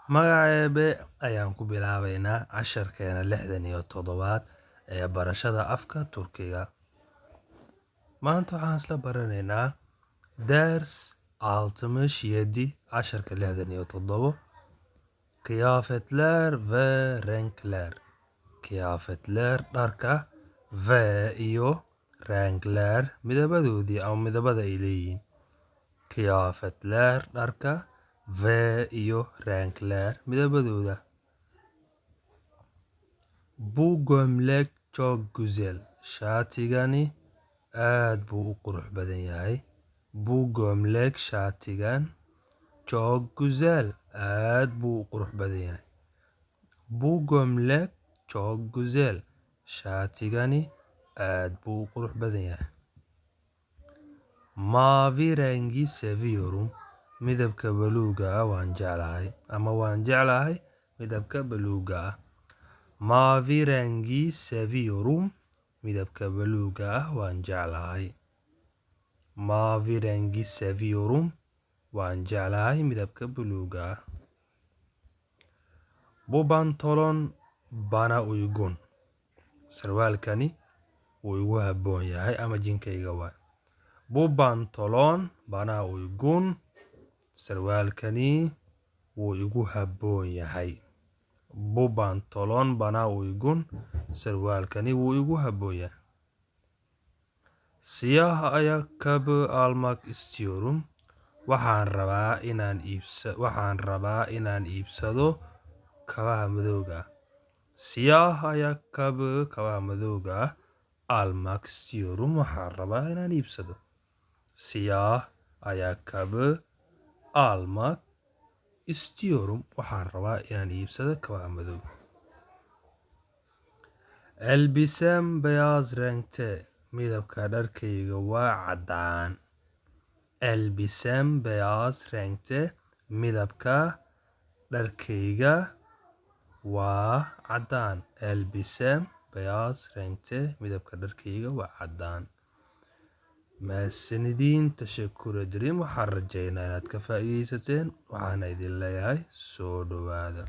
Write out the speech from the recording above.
Magaceebe ayaan ku bilaabaynaa casharkeena 67 ee barashada afka Turkiga. Maanta waxaan isla baranaynaa ders 67 casharka 67 kıyafetler ve renkler. Kıyafetler dharka ve iyo renkler midabadoodii ama midabada ay leeyihiin. Kıyafetler dharka ve iyo renkler midabadooda. Bu gömlek çok güzel. Şaatigani aad buu u qurux badan yahay. Bu gömlek shaatigan çok güzel. Aad buu u qurux badan yahay. Bu gömlek çok güzel. Shaatigani aad buu u qurux badan yahay. Mavi rengi seviyorum. Midabka buluuga waan jeclahay ama waan jeclahay midabka buluuga. Mavi rengi seviyorum. Midabka buluuga waan jeclahay. Mavi rengi seviyorum. Waan jeclahay midabka buluuga. Bu pantolon bana uygun. Sarwaalkani wuu igu habboon yahay ama jinkayga waa. Bu pantolon bana uygun. Sarwaalkani wuu igu habboon yahay. Bu pantolon bana uygun. Sarwaalkani wuu igu habboon yahay. Siyah ayakkabı almak istiyorum. Waxaan rabaa inaan iibsado kabaha madowga. Siyah ayakkabı kabaha madowga almak istiyorum. Waxaan rabaa inaan iibsado. Siyah ayakkabı almak istiyorum. Waxaan rabaa inaan iibsado kabaha madow. Elbisem beyaz renkte. Midabka dharkayga waa caddaan. Elbisem beyaz renkte. Midabka dharkayga waa caddaan. Elbisem beyaz renkte. Midabka dharkayga waa caddaan. Mahadsanidin, tashakkur ederim. Waxaan rajaynaa inaad ka faa'iidaysateen. Waxaan idin leeyahay soo dhawaada.